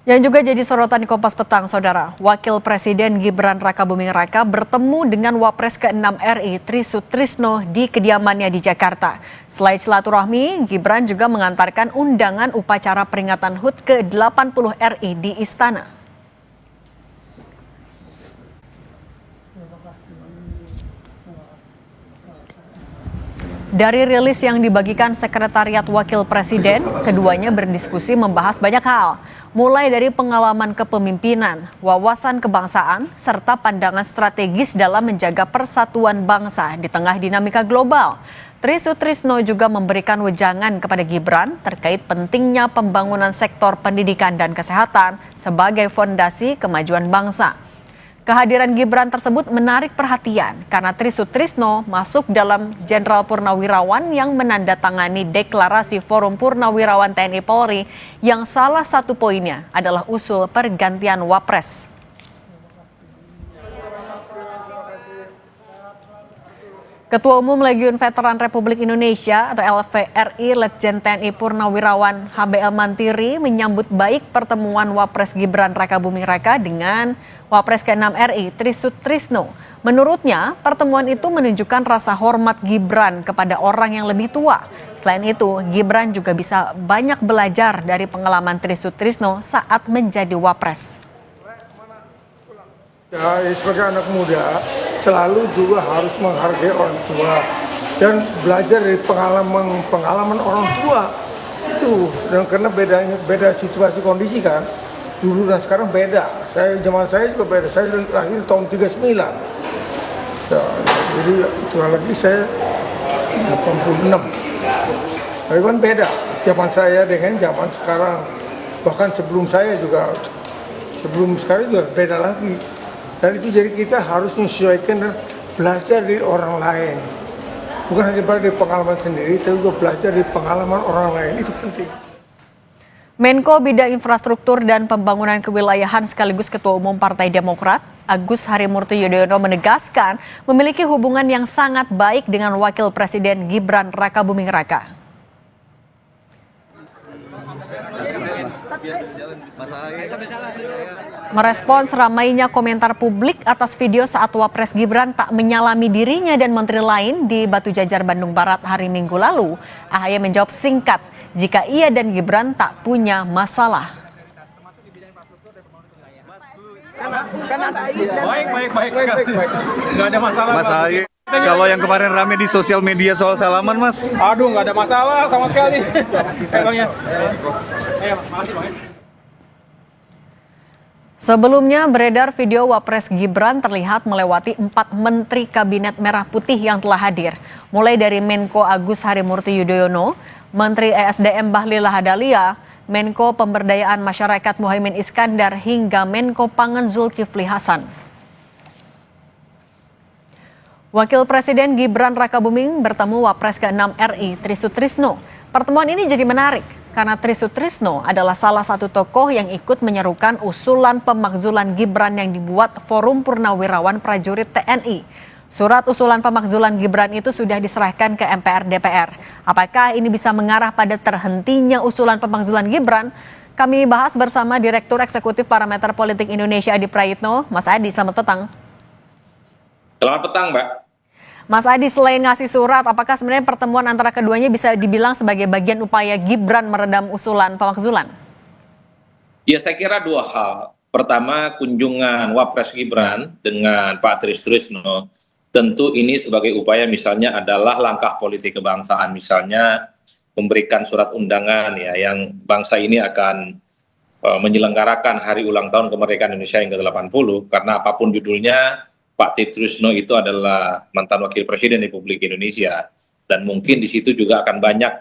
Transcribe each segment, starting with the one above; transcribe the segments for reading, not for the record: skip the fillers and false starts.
Yang juga jadi sorotan di Kompas Petang, Saudara. Wakil Presiden Gibran Rakabuming Raka bertemu dengan Wapres ke-6 RI Tri Sutrisno di kediamannya di Jakarta. Selain silaturahmi, Gibran juga mengantarkan undangan upacara peringatan HUT ke-80 RI di Istana. Dari rilis yang dibagikan Sekretariat Wakil Presiden, keduanya berdiskusi membahas banyak hal, mulai dari pengalaman kepemimpinan, wawasan kebangsaan, serta pandangan strategis dalam menjaga persatuan bangsa di tengah dinamika global. Tri Sutrisno juga memberikan wejangan kepada Gibran terkait pentingnya pembangunan sektor pendidikan dan kesehatan sebagai fondasi kemajuan bangsa. Kehadiran Gibran tersebut menarik perhatian karena Tri Sutrisno masuk dalam Jenderal Purnawirawan yang menandatangani deklarasi Forum Purnawirawan TNI Polri yang salah satu poinnya adalah usul pergantian Wapres. Ketua Umum Legiun Veteran Republik Indonesia atau LVRI Letjen TNI Purnawirawan HBL Mantiri menyambut baik pertemuan Wapres Gibran Rakabuming Raka dengan Wapres ke-6 RI Tri Sutrisno. Menurutnya, pertemuan itu menunjukkan rasa hormat Gibran kepada orang yang lebih tua. Selain itu, Gibran juga bisa banyak belajar dari pengalaman Tri Sutrisno saat menjadi Wapres. Ya, sebagai anak muda selalu juga harus menghargai orang tua dan belajar dari pengalaman orang tua itu. Dan karena beda situasi kondisi kan, dulu dan sekarang beda. Zaman saya juga beda. Saya lahir tahun 39. Ya, jadi itu lagi saya 86. Tapi kan beda zaman saya dengan zaman sekarang. Bahkan sebelum saya juga sebelum sekarang juga beda lagi. Dan itu jadi kita harus menyesuaikan dan belajar dari orang lain. Bukan hanya dari pengalaman sendiri, tapi juga belajar dari pengalaman orang lain. Itu penting. Menko Bidang Infrastruktur dan Pembangunan Kewilayahan sekaligus Ketua Umum Partai Demokrat, Agus Harimurti Yudhoyono menegaskan memiliki hubungan yang sangat baik dengan Wakil Presiden Gibran Rakabuming Raka. Merespons ramainya komentar publik atas video saat Wapres Gibran tak menyalami dirinya dan menteri lain di Batu Jajar, Bandung Barat hari Minggu lalu, AHY menjawab singkat jika ia dan Gibran tak punya masalah. Baik sekali. Nggak ada masalah. Mas AHY, kalau yang kemarin rame di sosial media soal salaman, Mas? Aduh, nggak ada masalah sama sekali. Emangnya. Makasih, Bang. Sebelumnya beredar video Wapres Gibran terlihat melewati 4 menteri Kabinet Merah Putih yang telah hadir. Mulai dari Menko Agus Harimurti Yudhoyono, Menteri ESDM Bahlil Lahadalia, Menko Pemberdayaan Masyarakat Muhaimin Iskandar hingga Menko Pangan Zulkifli Hasan. Wakil Presiden Gibran Rakabuming bertemu Wapres ke-6 RI Tri Sutrisno. Pertemuan ini jadi menarik karena Tri Sutrisno adalah salah satu tokoh yang ikut menyerukan usulan pemakzulan Gibran yang dibuat Forum Purnawirawan Prajurit TNI. Surat usulan pemakzulan Gibran itu sudah diserahkan ke MPR DPR. Apakah ini bisa mengarah pada terhentinya usulan pemakzulan Gibran? Kami bahas bersama Direktur Eksekutif Parameter Politik Indonesia Adi Prayitno. Mas Adi, selamat petang. Selamat petang, Mbak. Mas Adi, selain ngasih surat, apakah sebenarnya pertemuan antara keduanya bisa dibilang sebagai bagian upaya Gibran meredam usulan pemakzulan? Ya, saya kira dua hal. Pertama, kunjungan Wapres Gibran dengan Pak Tri Sutrisno, tentu ini sebagai upaya misalnya adalah langkah politik kebangsaan, misalnya memberikan surat undangan ya yang bangsa ini akan menyelenggarakan hari ulang tahun kemerdekaan Indonesia yang ke-80, karena apapun judulnya, Pak Tri Sutrisno itu adalah mantan Wakil Presiden Republik Indonesia, dan mungkin di situ juga akan banyak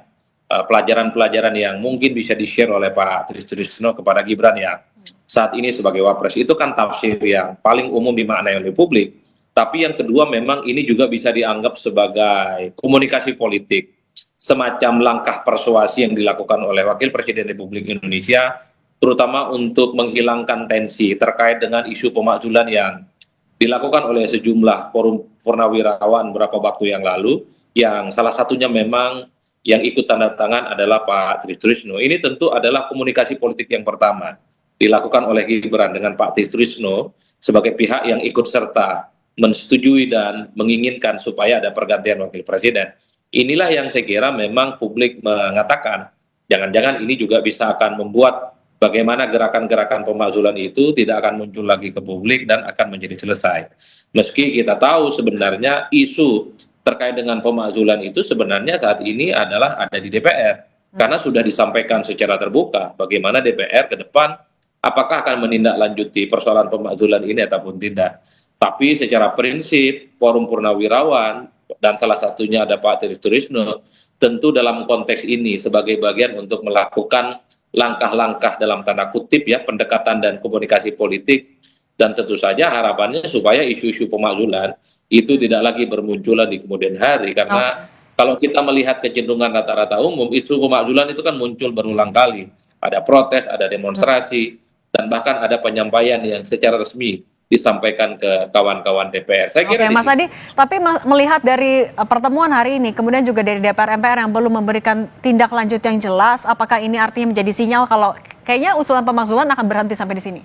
pelajaran-pelajaran yang mungkin bisa di-share oleh Pak Tri Sutrisno kepada Gibran yang saat ini sebagai Wapres. Itu kan tafsir yang paling umum dimaknai oleh publik. Tapi yang kedua, memang ini juga bisa dianggap sebagai komunikasi politik, semacam langkah persuasi yang dilakukan oleh Wakil Presiden Republik Indonesia, terutama untuk menghilangkan tensi terkait dengan isu pemakzulan yang dilakukan oleh sejumlah forum purnawirawan beberapa waktu yang lalu, yang salah satunya memang yang ikut tanda tangan adalah Pak Tri Sutrisno. Ini tentu adalah komunikasi politik yang pertama. dilakukan oleh Gibran dengan Pak Trisno sebagai pihak yang ikut serta mensetujui dan menginginkan supaya ada pergantian wakil presiden. Inilah yang saya kira memang publik mengatakan jangan-jangan ini juga bisa akan membuat bagaimana gerakan-gerakan pemakzulan itu tidak akan muncul lagi ke publik dan akan menjadi selesai. Meski kita tahu sebenarnya isu terkait dengan pemakzulan itu sebenarnya saat ini adalah ada di DPR. Karena sudah disampaikan secara terbuka bagaimana DPR ke depan apakah akan menindaklanjuti persoalan pemakzulan ini ataupun tidak. Tapi secara prinsip Forum Purnawirawan dan salah satunya ada Pak Trisno tentu dalam konteks ini sebagai bagian untuk melakukan langkah-langkah dalam tanda kutip ya pendekatan dan komunikasi politik, dan tentu saja harapannya supaya isu-isu pemakzulan itu tidak lagi bermunculan di kemudian hari, karena kalau kita melihat kecenderungan rata-rata umum isu pemakzulan itu kan muncul berulang kali, ada protes, ada demonstrasi, dan bahkan ada penyampaian yang secara resmi disampaikan ke kawan-kawan DPR. Saya kira Mas Adi, tapi melihat dari pertemuan hari ini, kemudian juga dari DPR MPR yang belum memberikan tindak lanjut yang jelas, apakah ini artinya menjadi sinyal kalau kayaknya usulan pemakzulan akan berhenti sampai di sini?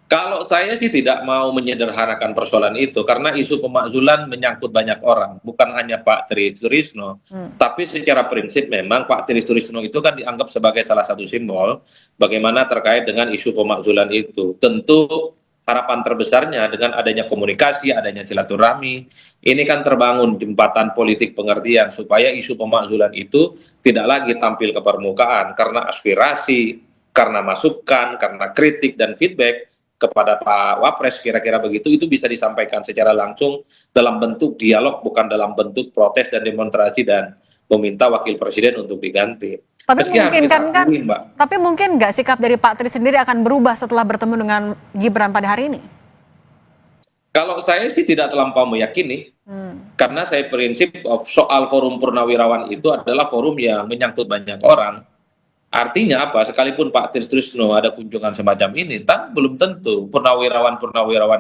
Kalau saya sih tidak mau menyederhanakan persoalan itu, karena isu pemakzulan menyangkut banyak orang, bukan hanya Pak Trisno, tapi secara prinsip memang Pak Trisno itu kan dianggap sebagai salah satu simbol bagaimana terkait dengan isu pemakzulan itu. Tentu harapan terbesarnya dengan adanya komunikasi, adanya silaturahmi, ini kan terbangun jembatan politik pengertian supaya isu pemakzulan itu tidak lagi tampil ke permukaan, karena aspirasi, karena masukan, karena kritik dan feedback kepada Pak Wapres kira-kira begitu, itu bisa disampaikan secara langsung dalam bentuk dialog, bukan dalam bentuk protes dan demonstrasi dan meminta wakil presiden untuk diganti. Tapi Tapi mungkin nggak sikap dari Pak Tri sendiri akan berubah setelah bertemu dengan Gibran pada hari ini? Kalau saya sih tidak terlampau meyakini, karena saya prinsip soal Forum Purnawirawan itu adalah forum yang menyangkut banyak orang. Artinya apa? Sekalipun Pak Trisno ada kunjungan semacam ini, kan belum tentu purnawirawan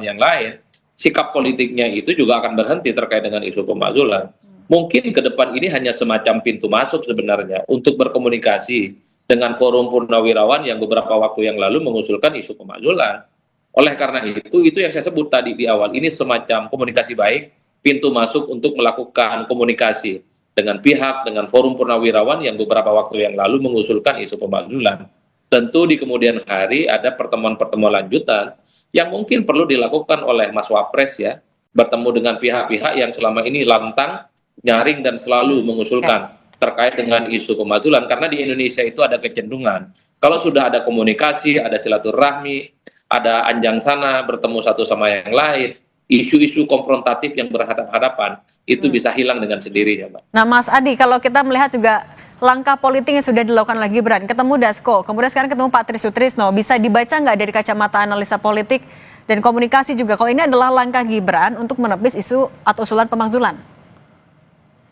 yang lain sikap politiknya itu juga akan berhenti terkait dengan isu pemakzulan. Mungkin ke depan ini hanya semacam pintu masuk sebenarnya untuk berkomunikasi dengan Forum Purnawirawan yang beberapa waktu yang lalu mengusulkan isu pemakzulan. Oleh karena itu yang saya sebut tadi di awal, ini semacam komunikasi baik, pintu masuk untuk melakukan komunikasi dengan pihak, dengan Forum Purnawirawan yang beberapa waktu yang lalu mengusulkan isu pemakzulan. Tentu di kemudian hari ada pertemuan-pertemuan lanjutan yang mungkin perlu dilakukan oleh Mas Wapres ya, bertemu dengan pihak-pihak yang selama ini lantang, nyaring dan selalu mengusulkan terkait dengan isu pemakzulan, karena di Indonesia itu ada kecenderungan. Kalau sudah ada komunikasi, ada silaturahmi, ada anjang sana bertemu satu sama yang lain, isu-isu konfrontatif yang berhadapan-hadapan itu bisa hilang dengan sendirinya, Mbak. Nah, Mas Adi, kalau kita melihat juga langkah politik yang sudah dilakukan oleh Gibran, ketemu Dasko, kemudian sekarang ketemu Pak Trisno, bisa dibaca nggak dari kacamata analisa politik dan komunikasi juga, kalau ini adalah langkah Gibran untuk menepis isu atau usulan pemakzulan?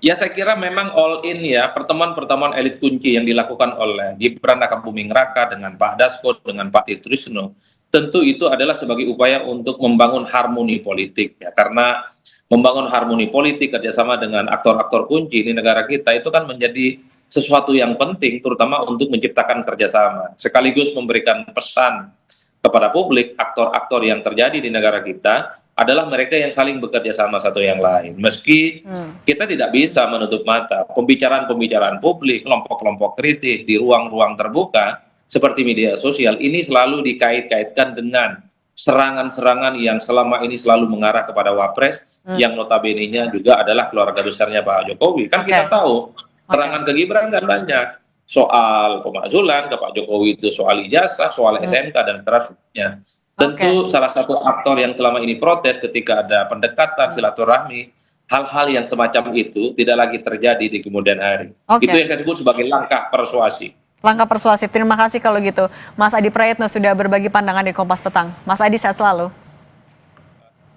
Ya, saya kira memang all in ya, pertemuan-pertemuan elit kunci yang dilakukan oleh Gibran Rakabuming Raka dengan Pak Dasko, dengan Pak Trisno, tentu itu adalah sebagai upaya untuk membangun harmoni politik ya, karena membangun harmoni politik kerjasama dengan aktor-aktor kunci di negara kita itu kan menjadi sesuatu yang penting, terutama untuk menciptakan kerjasama sekaligus memberikan pesan kepada publik. Aktor-aktor yang terjadi di negara kita adalah mereka yang saling bekerja sama satu yang lain, meski kita tidak bisa menutup mata pembicaraan-pembicaraan publik, kelompok-kelompok kritis di ruang-ruang terbuka seperti media sosial ini selalu dikait-kaitkan dengan serangan-serangan yang selama ini selalu mengarah kepada Wapres, yang notabene-nya juga adalah keluarga besarnya Pak Jokowi. Kan kita tahu serangan ke Gibran kan banyak, soal pemakzulan ke Pak Jokowi itu soal ijazah, soal SMK dan seterusnya. Tentu salah satu aktor yang selama ini protes ketika ada pendekatan silaturahmi, hal-hal yang semacam itu tidak lagi terjadi di kemudian hari. Itu yang saya sebut sebagai langkah persuasi. Langkah persuasif. Terima kasih kalau gitu. Mas Adi Prayitno sudah berbagi pandangan di Kompas Petang. Mas Adi, sehat selalu.